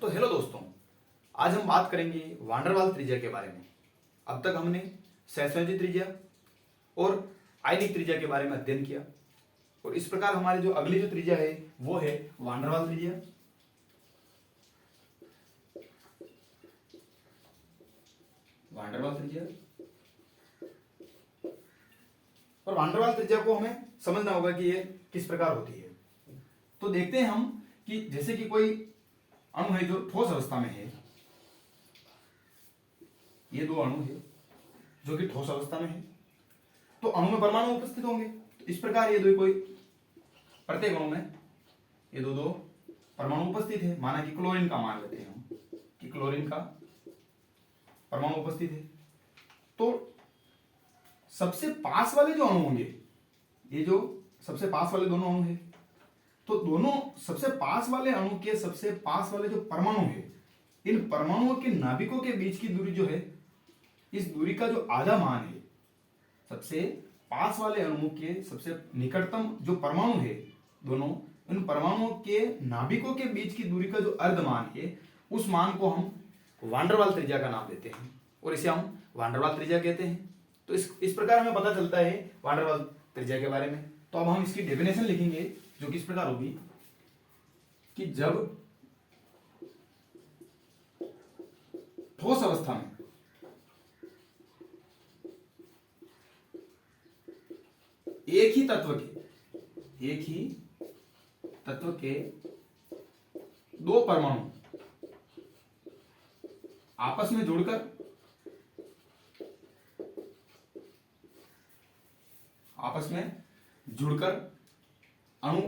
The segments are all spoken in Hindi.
तो हेलो दोस्तों, आज हम बात करेंगे वान डेर वाल त्रिज्या के बारे में। अब तक हमने सहसंयोजी त्रिज्या और आयनिक त्रिज्या के बारे में अध्ययन किया और इस प्रकार हमारी जो अगली जो त्रिज्या है वो है वान डेर वाल त्रिज्या। वान डेर वाल त्रिज्या और वान डेर वाल त्रिज्या को हमें समझना होगा कि ये किस प्रकार होती है। तो देखते हैं हम कि जैसे कि कोई अणु है जो ठोस अवस्था में है, ये दो अणु है जो कि ठोस अवस्था में है, तो अणु में परमाणु उपस्थित होंगे। तो इस प्रकार ये दो कोई प्रत्येक अणु में ये दो परमाणु उपस्थित है। माना कि क्लोरीन का मान लेते हैं हम कि क्लोरीन का परमाणु उपस्थित है, तो सबसे पास वाले जो अणु होंगे, ये जो सबसे पास वाले दोनों अणु है, तो दोनों सबसे पास वाले अणु के सबसे पास वाले जो परमाणु है, इन परमाणुओं के नाभिकों के बीच की दूरी जो है, इस दूरी का जो आधा मान है, सबसे पास वाले अणु के सबसे निकटतम जो परमाणु है दोनों, इन परमाणुओं के नाभिकों के बीच की दूरी का जो अर्धमान है, उस मान को हम वान डेर वाल त्रिज्या का नाम देते हैं और इसे हम वान डेर वाल त्रिज्या कहते हैं। तो इस प्रकार हमें पता चलता है वान डेर वाल त्रिज्या के बारे में। तो अब हम इसकी डेफिनेशन लिखेंगे जो कि इस प्रकार होगी कि जब ठोस अवस्था में एक ही तत्व के दो परमाणु आपस में जुड़कर अणु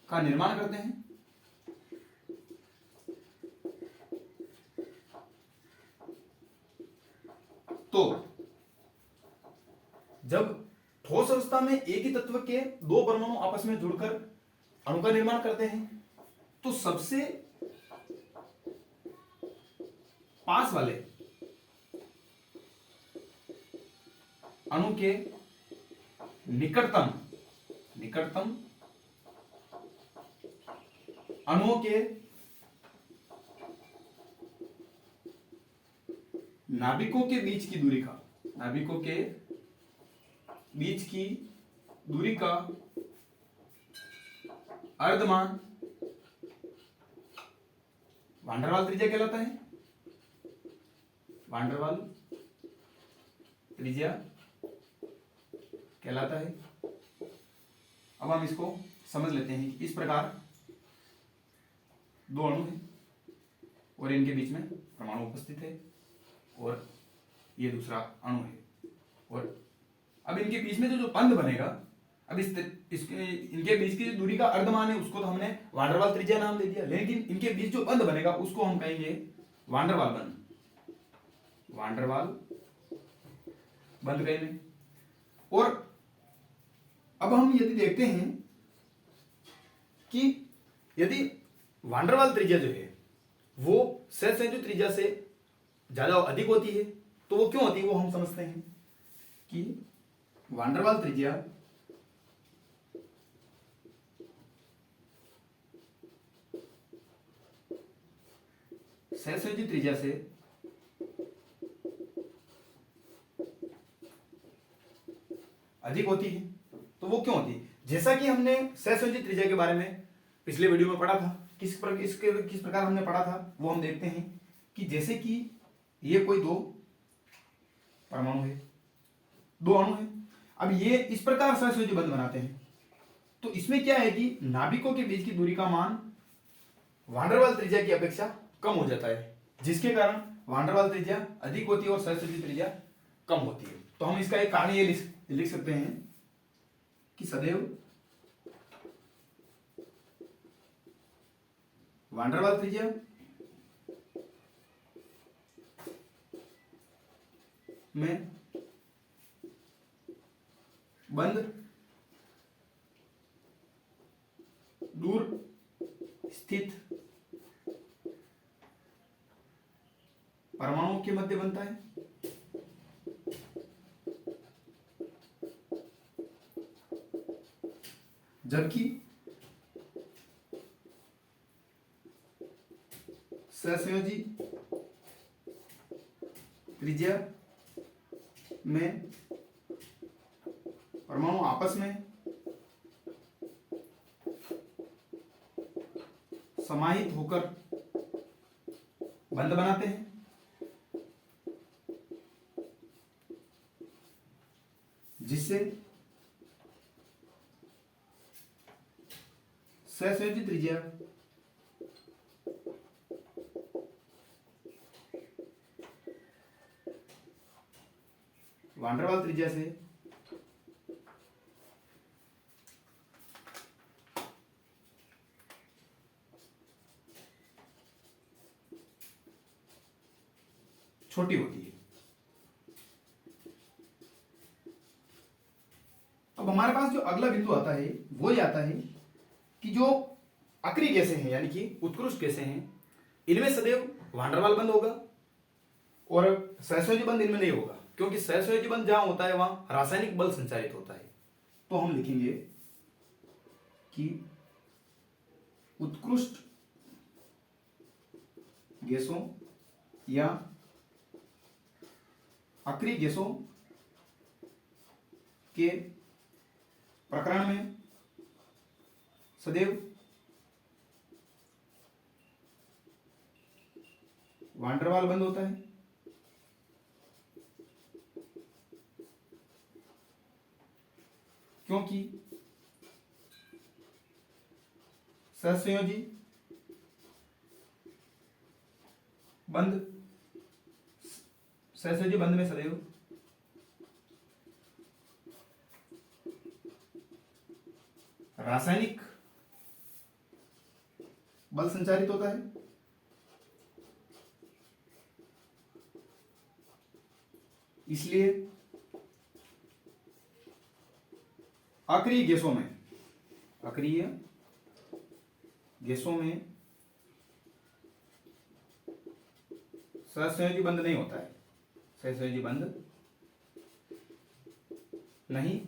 का निर्माण करते हैं, तो जब ठोस अवस्था में एक ही तत्व के दो परमाणु आपस में जुड़कर अणु का निर्माण करते हैं, तो सबसे पास वाले अणु के निकटतम अणुओं के नाभिकों के बीच की दूरी का अर्धमान वान डेर वाल त्रिज्या कहलाता है। वान डेर वाल त्रिज्या कहलाता है। अब हम इसको समझ लेते हैं कि इस प्रकार दो अणु हैं और इनके बीच में परमाणु उपस्थित है और ये दूसरा अणु है, और अब इनके बीच में जो बंध बनेगा, अब इनके बीच की जो दूरी का अर्धमान है उसको तो हमने वान डेर वाल त्रिज्या नाम दे दिया, लेकिन इनके बीच जो बंध बनेगा उसको हम कहेंगे वान डेर वाल बंध। वान डेर वाल बंध कहेंगे। और अब हम यदि देखते हैं कि यदि वान डेर वाल त्रिज्या जो है वो सहसंयोजी त्रिज्या से ज्यादा अधिक होती है, तो वो क्यों होती है वो हम समझते हैं कि वान डेर वाल त्रिज्या सहसंयोजी त्रिज्या से अधिक होती है। तो वो क्यों होती है? जैसा कि हमने सहसंयोजी त्रिज्या के बारे में पिछले वीडियो में पढ़ा था, किस प्रकार हमने पढ़ा था वो हम देखते हैं कि जैसे कि ये कोई दो परमाणु है, दो अणु है, अब ये इस प्रकार सहसंयोजी बंध बनाते हैं, तो इसमें क्या है कि नाभिकों के बीच की दूरी का मान वान डेर वाल त्रिज्या की अपेक्षा कम हो जाता है, जिसके कारण वान डेर वाल त्रिज्या अधिक होती है और सहसंयोजी त्रिज्या कम होती है। तो हम इसका एक कारण ये लिख सकते हैं कि सदैव वान डेर वाल त्रिज्या में बंध दूर स्थित परमाणुओं के मध्य बनता है, जबकि सहसंयोजी त्रिज्या में परमाणु आपस में समाहित होकर बंध बनाते हैं, जिससे सहसंयोजी त्रिज्या वान डेर वाल त्रिज्या से छोटी होती है। अब हमारे पास जो अगला बिंदु आता है वो ये आता है कि जो अक्रिय गैसें हैं यानी कि उत्कृष्ट गैसें हैं, इनमें सदैव वान डेर वाल बंध होगा और सहसंयोजी बंध इनमें नहीं होगा, क्योंकि सहसंयोजी बंध जहां होता है वहां रासायनिक बल संचारित होता है। तो हम लिखेंगे कि उत्कृष्ट गैसों या अक्रिय गैसों के प्रकरण में सदैव वान डेर वाल बंध होता है, क्योंकि सहसंयोजी बंध में सदैव रासायनिक बल संचारित होता है, इसलिए अक्रिय गैसों में सहसंयोजी बंध नहीं होता है, सहसंयोजी बंध नहीं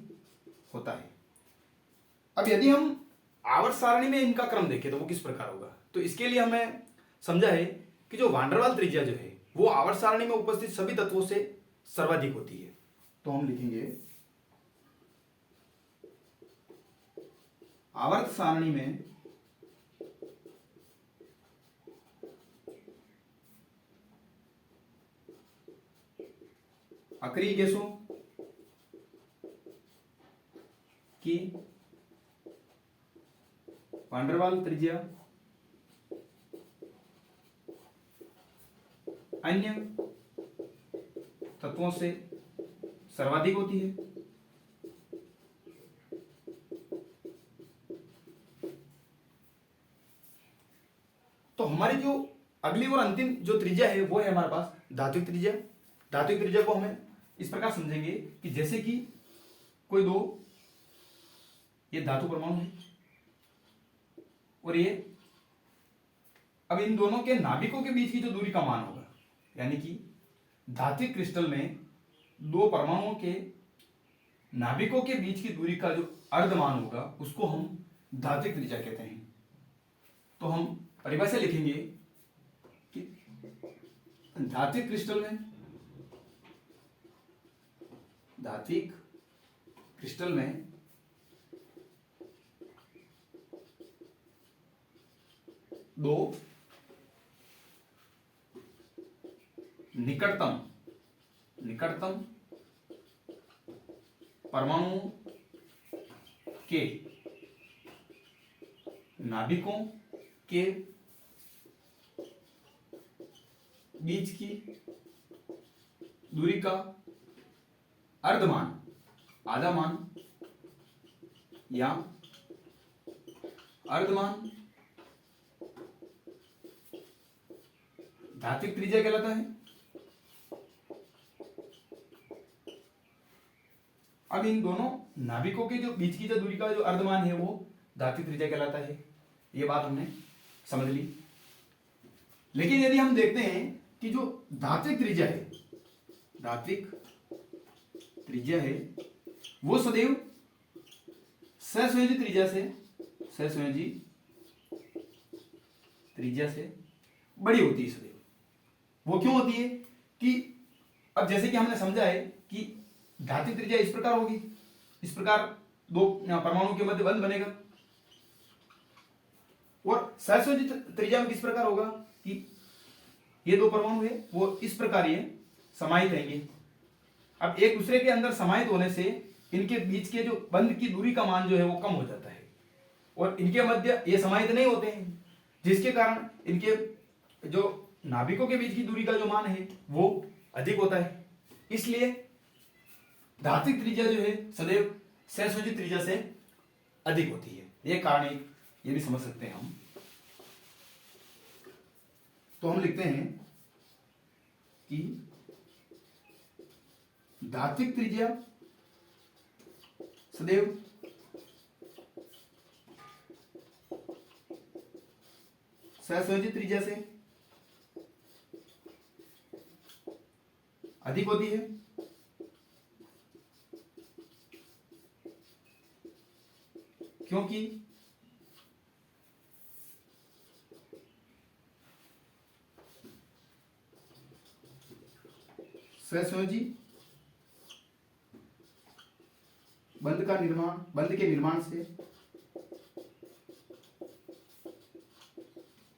होता है। अब यदि हम आवर्त सारणी में इनका क्रम देखें तो वो किस प्रकार होगा, तो इसके लिए हमें समझा है कि जो वान डेर वाल त्रिज्या जो है वो आवर्त सारणी में उपस्थित सभी तत्वों से सर्वाधिक होती है। तो हम लिखेंगे आवर्त सारणी में अक्रिय गैसों की वान डेर वाल त्रिज्या अन्य तत्वों से सर्वाधिक होती है। तो हमारी जो अगली और अंतिम जो त्रिज्या है वो है हमारे पास धात्विक त्रिज्या। धात्विक त्रिज्या को हमें इस प्रकार समझेंगे कि जैसे कि कोई दो ये धातु परमाणु है और ये, अब इन दोनों के नाभिकों के बीच की जो दूरी का मान होगा, यानी कि धात्विक क्रिस्टल में दो परमाणुओं के नाभिकों के बीच की दूरी का जो अर्धमान होगा उसको हम धात्विक त्रिज्या कहते हैं। तो हम परिभाषा लिखेंगे कि धात्विक क्रिस्टल में दो निकटतम परमाणुओं के नाभिकों के बीच की दूरी का अर्धमान, आधा मान या अर्धमान धात्विक त्रिज्या कहलाता है। अब इन दोनों नाभिकों के जो बीच की जो दूरी का जो अर्धमान है वो धात्विक त्रिज्या कहलाता है। ये बात हमने समझ ली। लेकिन यदि हम देखते हैं कि जो धात्विक त्रिज्या है वो सदैव सहसंयोजी त्रिज्या से बड़ी होती है सदैव। वो क्यों होती है कि अब जैसे कि हमने समझा है कि धात्विक त्रिज्या इस प्रकार होगी, इस प्रकार दो परमाणु के मध्य बंध बनेगा, और सहसंयोजी त्रिज्या में किस प्रकार होगा कि ये दो परमाणु है वो इस प्रकार ये समाहित रहेंगे। अब एक दूसरे के अंदर समाहित होने से इनके बीच के जो बंध की दूरी का मान जो है वो कम हो जाता है, और इनके मध्य ये समाहित नहीं होते हैं, जिसके कारण इनके जो नाभिकों के बीच की दूरी का जो मान है वो अधिक होता है। इसलिए धात्विक त्रिज्या जो है सदैव सहसंयोजी त्रिज्या से अधिक होती है। ये कारण एक ये भी समझ सकते हैं हम। तो हम लिखते हैं कि धात्विक त्रिज्या सदैव सहसंयोजी त्रिज्या से अधिक होती है, क्योंकि सहसंयोजी बंध के निर्माण से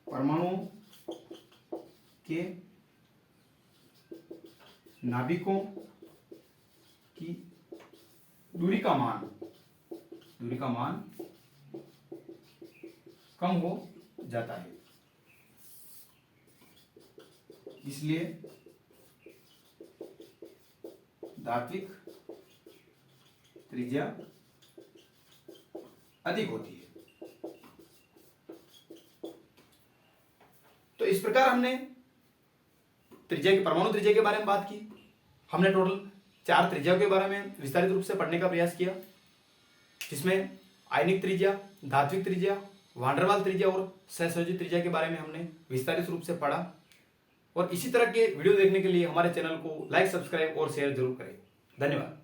परमाणुओं के नाभिकों की दूरी का मान कम हो जाता है। इसलिए धात्विक त्रिज्या अधिक होती है। तो इस प्रकार हमने त्रिज्या के परमाणु त्रिज्या के बारे में बात की। हमने टोटल 4 त्रिज्या के बारे में विस्तारित रूप से पढ़ने का प्रयास किया, जिसमें आयनिक त्रिज्या, धात्विक त्रिज्या, वान डेर वाल त्रिज्या और सहसंयोजी त्रिज्या के बारे में हमने विस्तारित रूप से पढ़ा। और इसी तरह के वीडियो देखने के लिए हमारे चैनल को लाइक, सब्सक्राइब और शेयर जरूर करें। धन्यवाद।